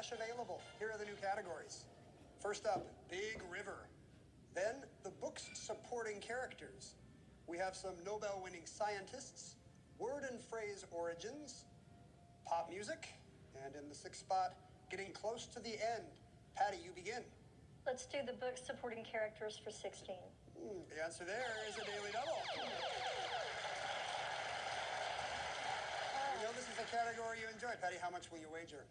cash available. Here are the new categories. First up, Big River. Then, the book's supporting characters. We have some Nobel-winning scientists, word and phrase origins, pop music, and in the sixth spot, getting close to the end. Patty, you begin. Let's do the book's supporting characters for 16. The answer there is a daily double. You know this is a category you enjoy. Patty, how much will you wager?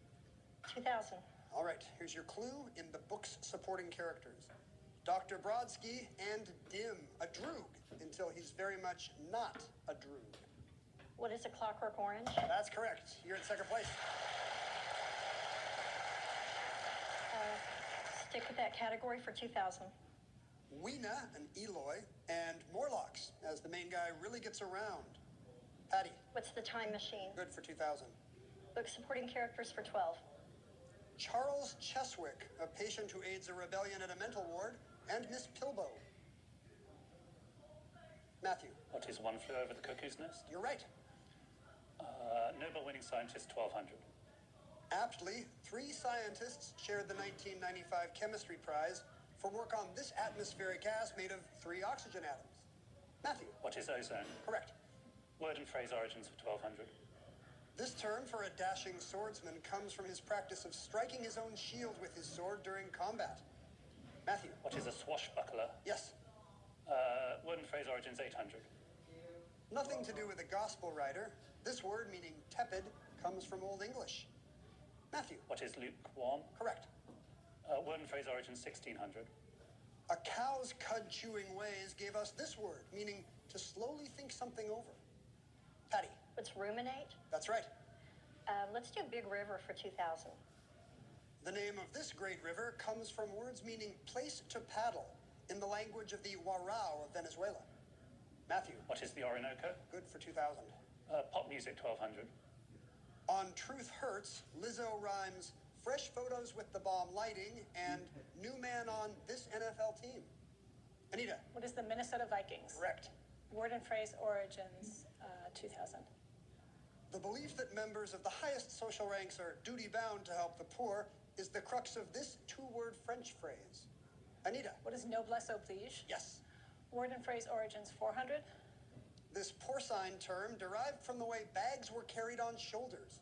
2,000. All right, here's your clue in the book's supporting characters. Dr. Brodsky and Dim, a droog, until he's very much not a droog. What is a Clockwork Orange? That's correct. You're in second place. Stick with that category for 2,000. Weena and Eloy and Morlocks, as the main guy really gets around. Patty. What's the Time Machine? Good for 2,000. Book supporting characters for 12. Charles Cheswick, a patient who aids a rebellion at a mental ward, and Miss Pilbo. Matthew. What is One Flew Over the Cuckoo's Nest? You're right. Nobel-winning scientist, 1200. Aptly, 3 scientists shared the 1995 chemistry prize for work on this atmospheric gas made of 3 oxygen atoms. Matthew. What is ozone? Correct. Word and phrase origins for 1200. This term for a dashing swordsman comes from his practice of striking his own shield with his sword during combat. Matthew. What is a swashbuckler? Yes. Word and phrase origins 800. Nothing to do with a gospel writer. This word, meaning tepid, comes from Old English. Matthew. What is lukewarm? Correct. Word and phrase origins 1600. A cow's cud-chewing ways gave us this word, meaning to slowly think something over. Patty. What's ruminate? That's right. Let's do Big River for 2,000. The name of this great river comes from words meaning place to paddle in the language of the Warao of Venezuela. Matthew. What is the Orinoco? Good for 2,000. Pop music 1200. On Truth Hurts, Lizzo rhymes fresh photos with the bomb lighting and new man on this NFL team. Anita. What is the Minnesota Vikings? Correct. Word and phrase origins, 2,000. The belief that members of the highest social ranks are duty-bound to help the poor is the crux of this 2-word French phrase. Anita. What is noblesse oblige? Yes. Word and phrase origins, 400. This porcine term derived from the way bags were carried on shoulders.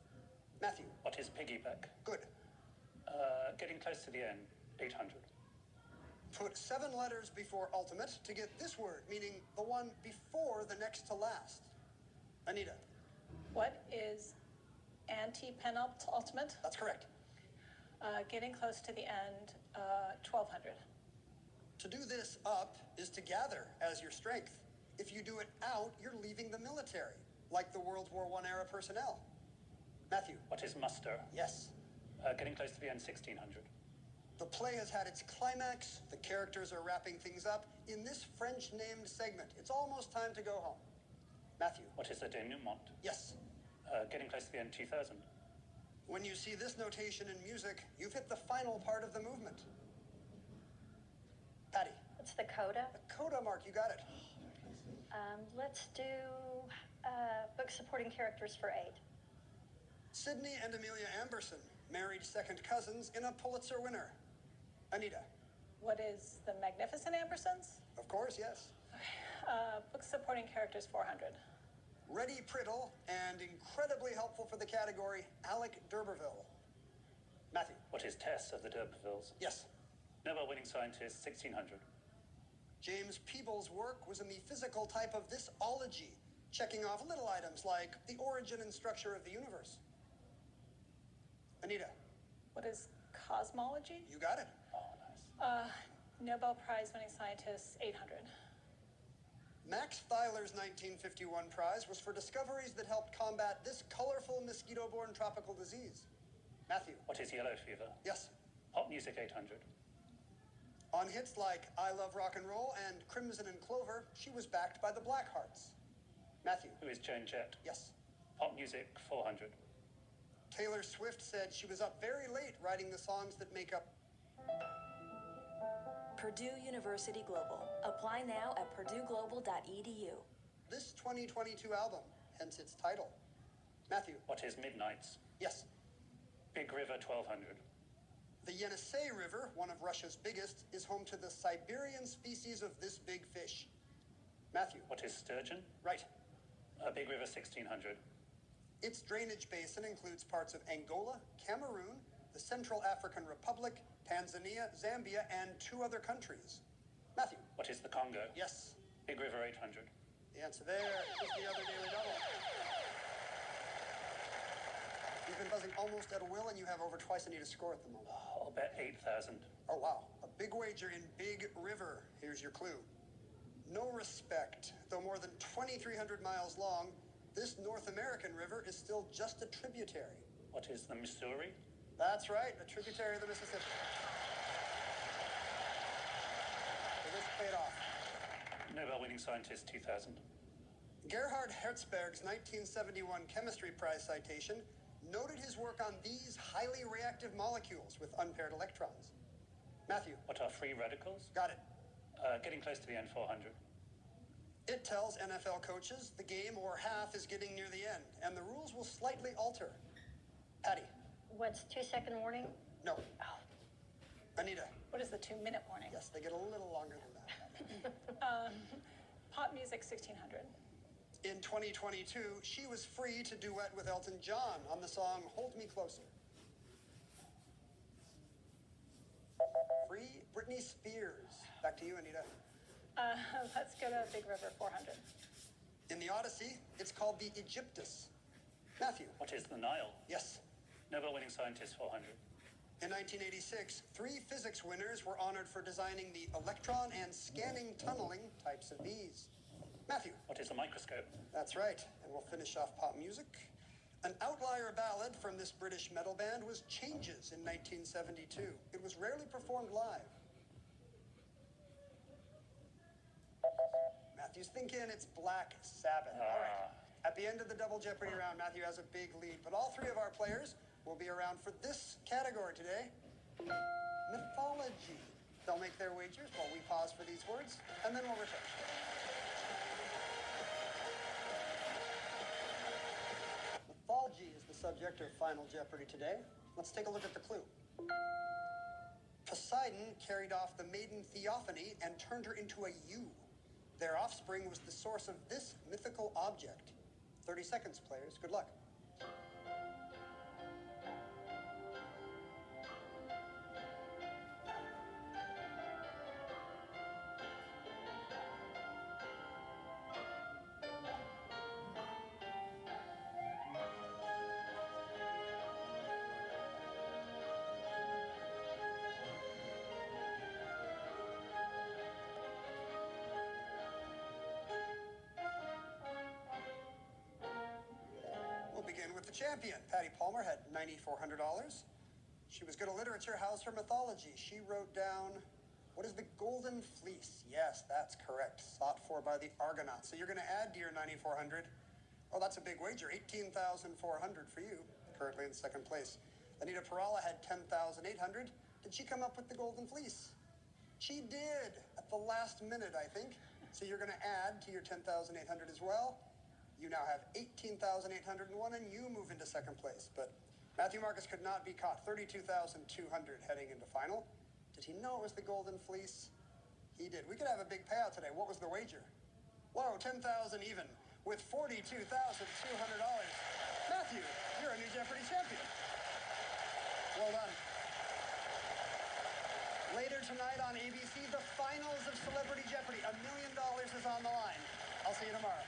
Matthew. What is piggyback? Good. Getting close to the end, 800. Put 7 letters before ultimate to get this word, meaning the one before the next to last. Anita. What is anti-penultimate? That's correct. Getting close to the end, 1,200. To do this up is to gather as your strength. If you do it out, you're leaving the military, like the World War I era personnel. Matthew. What is muster? Yes. Getting close to the end, 1600. The play has had its climax. The characters are wrapping things up in this French-named segment. It's almost time to go home. Matthew. What is a denouement? Yes. Getting close to the end, 2000. When you see this notation in music, you've hit the final part of the movement. Patty. What's the coda? The coda mark, you got it. Let's do book supporting characters for 8. Sydney and Amelia Amberson, married second cousins in a Pulitzer winner. Anita. What is the Magnificent Ambersons? Of course, yes. Book supporting characters, 400. Reddy Priddle, and incredibly helpful for the category, Alec d'Urberville. Matthew. What is Tess of the D'Urbervilles? Yes. Nobel-winning scientist, 1600. James Peebles' work was in the physical type of this ology, checking off little items like the origin and structure of the universe. Anita. What is cosmology? You got it. Oh, nice. Nobel Prize winning scientist, 800. Max Theiler's 1951 prize was for discoveries that helped combat this colorful mosquito-borne tropical disease. Matthew. What is yellow fever? Yes. Pop music, 800. On hits like I Love Rock and Roll and Crimson and Clover, she was backed by the Blackhearts. Matthew. Who is Joan Jett? Yes. Pop music, 400. Taylor Swift said she was up very late writing the songs that make up Purdue University Global. Apply now at purdueglobal.edu. this 2022 album, hence its title. Matthew. What is Midnights? Yes. Big River, 1200. The Yenisei River, one of Russia's biggest, is home to the Siberian species of this big fish. Matthew. What is sturgeon? Right. Big River 1600. Its drainage basin includes parts of Angola, Cameroon, the Central African Republic, Tanzania, Zambia, and 2 other countries. Matthew. What is the Congo? Yes. Big River 800. The answer there is the other daily double. You've been buzzing almost at will, and you have over twice Anita's score at the moment. I'll bet 8,000. Oh, wow. A big wager in Big River. Here's your clue. No respect. Though more than 2,300 miles long, this North American river is still just a tributary. What is the Missouri? That's right, a tributary of the Mississippi. So this paid off. Nobel-winning scientist 2000. Gerhard Herzberg's 1971 chemistry prize citation noted his work on these highly reactive molecules with unpaired electrons. Matthew. What are free radicals? Got it. Getting close to the end 400. It tells NFL coaches the game or half is getting near the end, and the rules will slightly alter. Patty. What's 2-second warning? No. Oh, Anita. What is the 2-minute warning? Yes, they get a little longer than that. Pop music 1600. In 2022, she was free to duet with Elton John on the song Hold Me Closer. Free Britney Spears. Back to you, Anita. Let's go to Big River 400. In the Odyssey, it's called the Aegyptus. Matthew. What is the Nile? Yes. Nobel-winning scientist 400. In 1986, 3 physics winners were honored for designing the electron and scanning tunneling types of bees. Matthew. What is a microscope? That's right. And we'll finish off pop music. An outlier ballad from this British metal band was Changes in 1972. It was rarely performed live. Matthew's thinking it's Black Sabbath. All right. At the end of the Double Jeopardy round, Matthew has a big lead, but all 3 of our players will be around for this category today. Mythology. They'll make their wagers while we pause for these words, and then we'll return. Mythology is the subject of Final Jeopardy today. Let's take a look at the clue. Poseidon carried off the maiden Theophany and turned her into a ewe. Their offspring was the source of this mythical object. 30 seconds, players. Good luck. Champion. Patty Palmer had $9,400. She was good at literature. How's her mythology? She wrote down, what is the Golden Fleece? Yes, that's correct. Sought for by the Argonauts. So you're going to add to your $9,400. Oh, that's a big wager. $18,400 for you, currently in second place. Anita Parala had $10,800. Did she come up with the Golden Fleece? She did at the last minute, I think. So you're going to add to your $10,800 as well. You now have $18,801, and you move into second place. But Matthew Marcus could not be caught. $32,200 heading into final. Did he know it was the Golden Fleece? He did. We could have a big payout today. What was the wager? Whoa, 10,000 even, with $42,200. Matthew, you're a new Jeopardy champion. Well done. Later tonight on ABC, the finals of Celebrity Jeopardy. $1 million is on the line. I'll see you tomorrow.